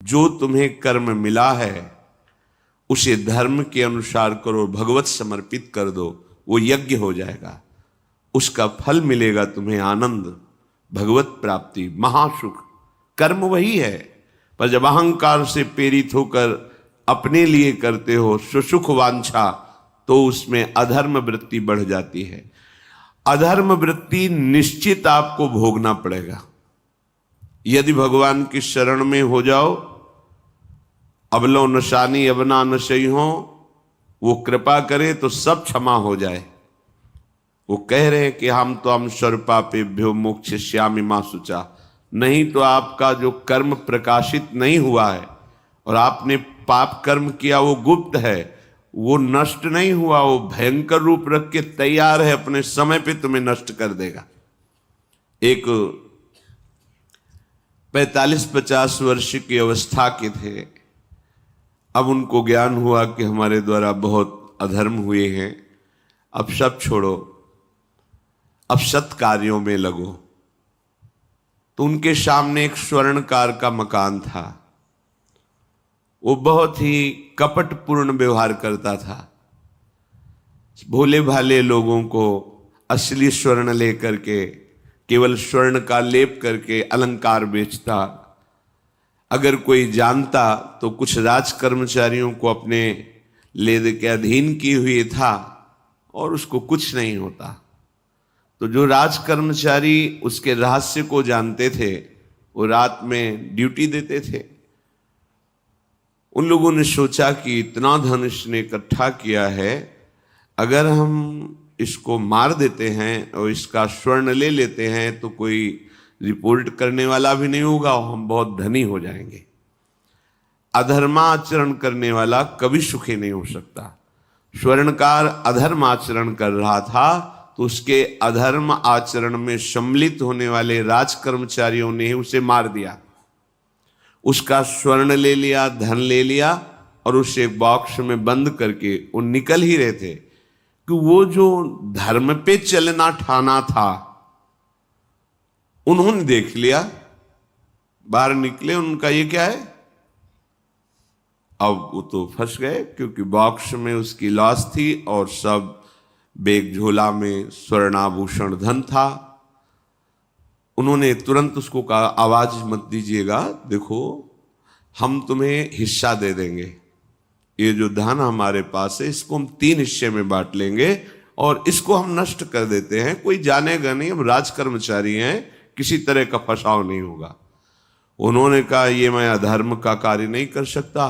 जो तुम्हें कर्म मिला है उसे धर्म के अनुसार करो, भगवत समर्पित कर दो, वो यज्ञ हो जाएगा, उसका फल मिलेगा तुम्हें आनंद, भगवत प्राप्ति, महासुख। कर्म वही है, पर जब अहंकार से प्रेरित होकर अपने लिए करते हो सुसुख वांछा, तो उसमें अधर्म वृत्ति बढ़ जाती है। अधर्म वृत्ति निश्चित आपको भोगना पड़ेगा। यदि भगवान की शरण में हो जाओ, अबलो नशानी अबना नशई हो, वो कृपा करे तो सब क्षमा हो जाए। वो कह रहे हैं कि हम तो हम सर्वपापेभ्यो मोक्षयिष्यामि मा शुचा। नहीं तो आपका जो कर्म प्रकाशित नहीं हुआ है और आपने पाप कर्म किया वो गुप्त है, वो नष्ट नहीं हुआ, वो भयंकर रूप रख के तैयार है, अपने समय पे तुम्हें नष्ट कर देगा। एक 45-50 वर्ष की अवस्था के थे, अब उनको ज्ञान हुआ कि हमारे द्वारा बहुत अधर्म हुए हैं, अब सब छोड़ो, अब सत् कार्यों में लगो। तो उनके सामने एक स्वर्णकार का मकान था। वो बहुत ही कपटपूर्ण व्यवहार करता था, भोले भाले लोगों को असली स्वर्ण लेकर के केवल स्वर्ण का लेप करके अलंकार बेचता। अगर कोई जानता तो कुछ राज कर्मचारियों को अपने ले दे के अधीन किए हुए था और उसको कुछ नहीं होता। तो जो राज कर्मचारी उसके रहस्य को जानते थे वो रात में ड्यूटी देते थे। उन लोगों ने सोचा कि इतना धन इसने इकट्ठा किया है, अगर हम इसको मार देते हैं और इसका स्वर्ण ले लेते हैं तो कोई रिपोर्ट करने वाला भी नहीं होगा और हम बहुत धनी हो जाएंगे। अधर्माचरण करने वाला कभी सुखी नहीं हो सकता। स्वर्णकार अधर्म आचरण कर रहा था तो उसके अधर्म आचरण में सम्मिलित होने वाले राज कर्मचारियों ने उसे मार दिया, उसका स्वर्ण ले लिया, धन ले लिया और उसे एक बॉक्स में बंद करके वो निकल ही रहे थे कि वो जो धर्म पे चलना ठाना था उन्होंने देख लिया। बाहर निकले, उनका ये क्या है, अब वो तो फंस गए क्योंकि बॉक्स में उसकी लाश थी और सब बैग झोला में स्वर्णाभूषण धन था। उन्होंने तुरंत उसको कहा, आवाज मत दीजिएगा, देखो हम तुम्हें हिस्सा दे देंगे, ये जो धन हमारे पास है इसको हम 3 हिस्से में बांट लेंगे और इसको हम नष्ट कर देते हैं, कोई जानेगा नहीं, हम राज कर्मचारी हैं, किसी तरह का फसाव नहीं होगा। उन्होंने कहा, ये मैं अधर्म का कार्य नहीं कर सकता,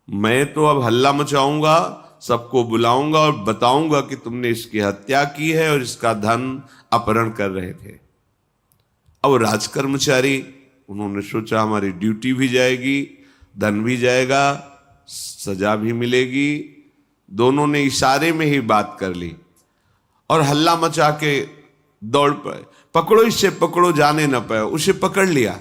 मैं तो अब हल्ला मचाऊंगा, सबको बुलाऊंगा और बताऊंगा कि तुमने इसकी हत्या की है और इसका धन अपहरण कर रहे थे। अब राज कर्मचारी, उन्होंने सोचा हमारी ड्यूटी भी जाएगी, धन भी जाएगा, सजा भी मिलेगी। दोनों ने इशारे में ही बात कर ली और हल्ला मचा के दौड़ पाए, पकड़ो इसे, पकड़ो, जाने न पाए। उसे पकड़ लिया,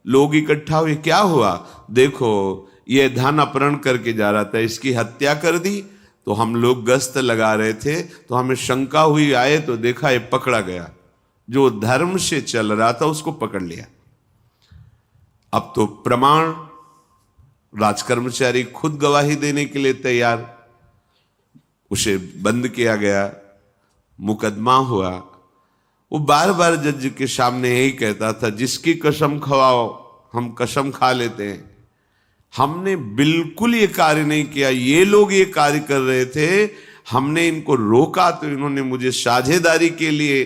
लोग इकट्ठा हुए, क्या हुआ, देखो ये धन अपहरण करके जा रहा था, इसकी हत्या कर दी। तो हम लोग गश्त लगा रहे थे तो हमें शंका हुई, आए तो देखा ये पकड़ा गया, जो धर्म से चल रहा था उसको पकड़ लिया। अब तो प्रमाण, राजकर्मचारी खुद गवाही देने के लिए तैयार, उसे बंद किया गया, मुकदमा हुआ। वो बार बार जज के सामने यही कहता था, जिसकी कसम खवाओ हम कसम खा लेते हैं, हमने बिल्कुल ये कार्य नहीं किया, ये लोग ये कार्य कर रहे थे, हमने इनको रोका तो इन्होंने मुझे साझेदारी के लिए,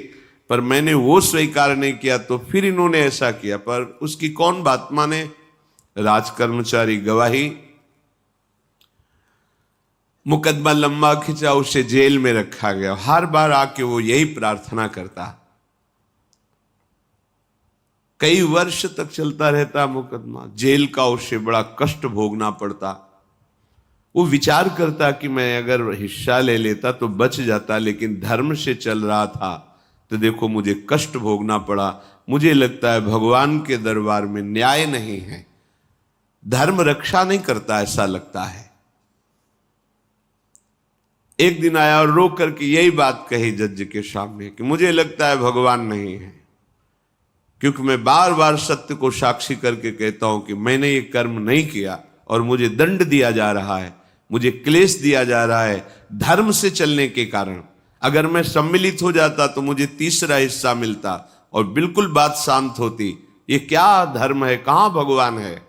पर मैंने वो स्वीकार नहीं किया तो फिर इन्होंने ऐसा किया। पर उसकी कौन बात माने, राजकर्मचारी गवाही। मुकदमा लंबा खिंचा, उसे जेल में रखा गया। हर बार आके वो यही प्रार्थना करता, कई वर्ष तक चलता रहता मुकदमा, जेल का उसे बड़ा कष्ट भोगना पड़ता। वो विचार करता कि मैं अगर हिस्सा ले लेता तो बच जाता, लेकिन धर्म से चल रहा था तो देखो मुझे कष्ट भोगना पड़ा। मुझे लगता है भगवान के दरबार में न्याय नहीं है, धर्म रक्षा नहीं करता, ऐसा लगता है। एक दिन आया और रो करके यही बात कही जज के सामने कि मुझे लगता है भगवान नहीं है। क्योंकि मैं बार बार सत्य को साक्षी करके कहता हूं कि मैंने ये कर्म नहीं किया और मुझे दंड दिया जा रहा है, मुझे क्लेश दिया जा रहा है धर्म से चलने के कारण। अगर मैं सम्मिलित हो जाता तो मुझे तीसरा हिस्सा मिलता और बिल्कुल बात शांत होती। ये क्या धर्म है, कहां भगवान है?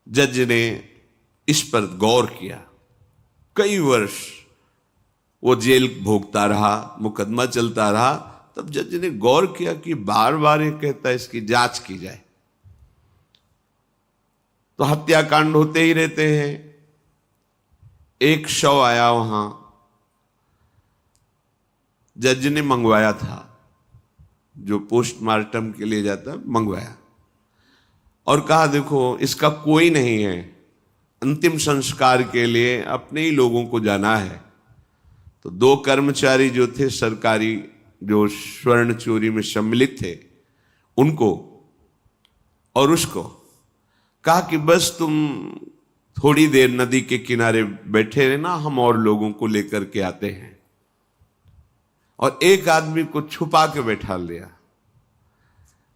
जज ने इस पर गौर किया। कई वर्ष वो जेल भोगता रहा, मुकदमा चलता रहा। तब जज ने गौर किया कि बार बार ये कहता है इसकी जांच की जाए, तो हत्याकांड होते ही रहते हैं। एक शव आया वहां, जज ने मंगवाया था, जो पोस्टमार्टम के लिए जाता मंगवाया और कहा देखो इसका कोई नहीं है, अंतिम संस्कार के लिए अपने ही लोगों को जाना है। तो 2 कर्मचारी जो थे सरकारी, जो स्वर्ण चोरी में सम्मिलित थे, उनको और उसको कहा कि बस तुम थोड़ी देर नदी के किनारे बैठे रहना, हम और लोगों को लेकर के आते हैं। और एक आदमी को छुपा के बैठा लिया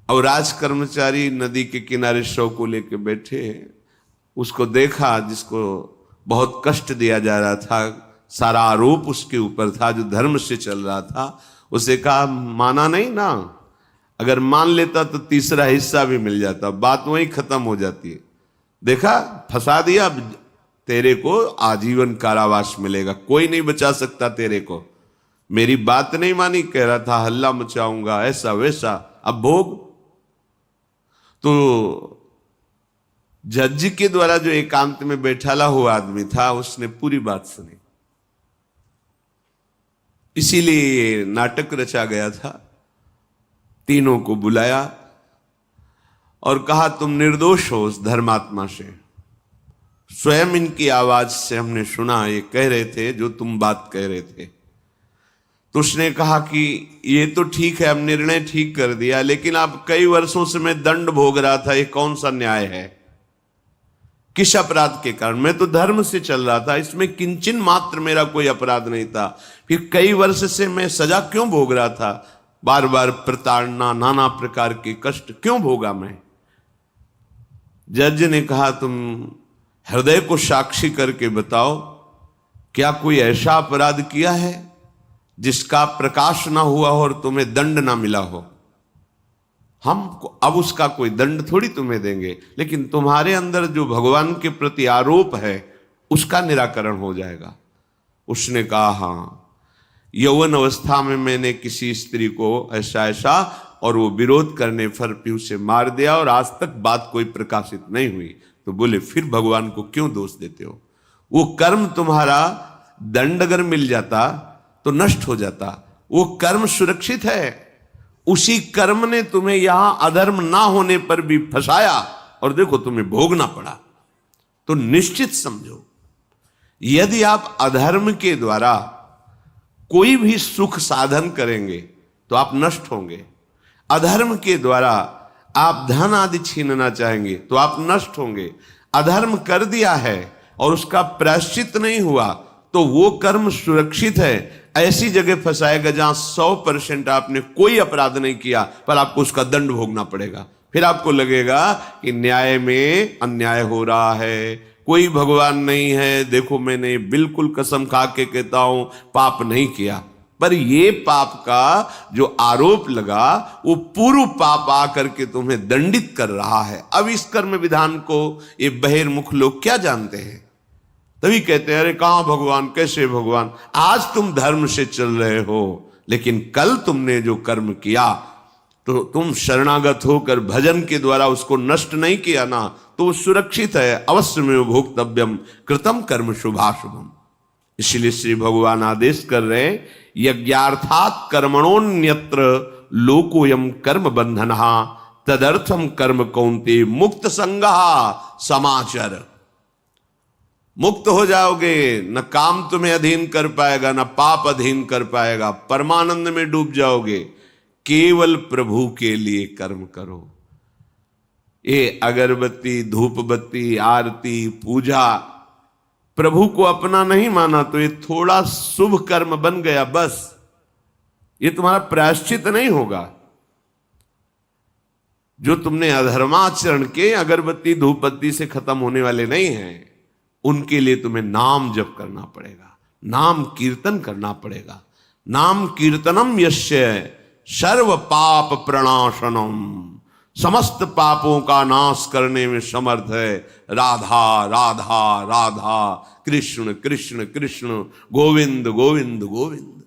और राज कर्मचारी नदी के किनारे शव को लेकर बैठे। उसको देखा जिसको बहुत कष्ट दिया जा रहा था, सारा आरोप उसके ऊपर था, जो धर्म से चल रहा था। उसे कहा माना नहीं ना, अगर मान लेता तो तीसरा हिस्सा भी मिल जाता, बात वहीं खत्म हो जाती है। देखा, फंसा दिया, तेरे को आजीवन कारावास मिलेगा, कोई नहीं बचा सकता तेरे को। मेरी बात नहीं मानी, कह रहा था हल्ला मचाऊंगा, ऐसा वैसा, अब भोग। तो जज के द्वारा जो एकांत में बैठाला हुआ आदमी था, उसने पूरी बात सुनी। इसीलिए नाटक रचा गया था। तीनों को बुलाया और कहा तुम निर्दोष हो उस धर्मात्मा से। स्वयं इनकी आवाज से हमने सुना, ये कह रहे थे जो तुम बात कह रहे थे। तो उसने कहा कि ये तो ठीक है, अब निर्णय ठीक कर दिया, लेकिन अब कई वर्षों से मैं दंड भोग रहा था, ये कौन सा न्याय है? किस अपराध के कारण? मैं तो धर्म से चल रहा था, इसमें किंचन मात्र मेरा कोई अपराध नहीं था। फिर कई वर्ष से मैं सजा क्यों भोग रहा था? बार बार प्रताड़ना, नाना प्रकार के कष्ट क्यों भोगा मैं? जज ने कहा तुम हृदय को साक्षी करके बताओ, क्या कोई ऐसा अपराध किया है जिसका प्रकाश ना हुआ हो और तुम्हें दंड ना मिला हो? हम अब उसका कोई दंड थोड़ी तुम्हें देंगे, लेकिन तुम्हारे अंदर जो भगवान के प्रति आरोप है उसका निराकरण हो जाएगा। उसने कहा हाँ, यौवन अवस्था में मैंने किसी स्त्री को ऐसा ऐसा, और वो विरोध करने पर भी उसे मार दिया और आज तक बात कोई प्रकाशित नहीं हुई। तो बोले फिर भगवान को क्यों दोष देते हो? वो कर्म तुम्हारा दंड अगर मिल जाता तो नष्ट हो जाता, वो कर्म सुरक्षित है। उसी कर्म ने तुम्हें यहां अधर्म ना होने पर भी फंसाया और देखो तुम्हें भोगना पड़ा। तो निश्चित समझो, यदि आप अधर्म के द्वारा कोई भी सुख साधन करेंगे तो आप नष्ट होंगे। अधर्म के द्वारा आप धन आदि छीनना चाहेंगे तो आप नष्ट होंगे। अधर्म कर दिया है और उसका प्रायश्चित नहीं हुआ तो वो कर्म सुरक्षित है। ऐसी जगह फंसाएगा जहां 100% आपने कोई अपराध नहीं किया पर आपको उसका दंड भोगना पड़ेगा। फिर आपको लगेगा कि न्याय में अन्याय हो रहा है, कोई भगवान नहीं है। देखो मैंने बिल्कुल कसम खा के कहता हूं पाप नहीं किया, पर ये पाप का जो आरोप लगा वो पूर्व पाप आकर के तुम्हें दंडित कर रहा है। अब इस कर्म विधान को ये बहिर्मुख लोग क्या जानते हैं? तभी कहते हैं अरे कहां भगवान, कैसे भगवान? आज तुम धर्म से चल रहे हो, लेकिन कल तुमने जो कर्म किया तो तुम शरणागत होकर भजन के द्वारा उसको नष्ट नहीं किया ना, तो वो सुरक्षित है। अवश्य में भोक्तव्यम कृतम कर्म शुभाशुभम। इसलिए श्री भगवान आदेश कर रहे हैं यज्ञार्थात कर्मणोन्यत्र लोकोयम कर्म बंधनहा तदर्थम कर्म कौन्ते मुक्त संगहा समाचर। मुक्त हो जाओगे, न काम तुम्हें अधीन कर पाएगा, न पाप अधीन कर पाएगा, परमानंद में डूब जाओगे। केवल प्रभु के लिए कर्म करो। ये अगरबत्ती, धूप बत्ती, आरती, पूजा प्रभु को अपना नहीं माना तो ये थोड़ा शुभ कर्म बन गया, बस ये तुम्हारा प्रायश्चित नहीं होगा। जो तुमने अधर्माचरण के अगरबत्ती धूपबत्ती से खत्म होने वाले नहीं हैं, उनके लिए तुम्हें नाम जप करना पड़ेगा, नाम कीर्तन करना पड़ेगा। नाम कीर्तनम यस्य सर्व पाप प्रणाशनम, समस्त पापों का नाश करने में समर्थ है। राधा राधा राधा, कृष्ण कृष्ण कृष्ण, गोविंद गोविंद गोविंद।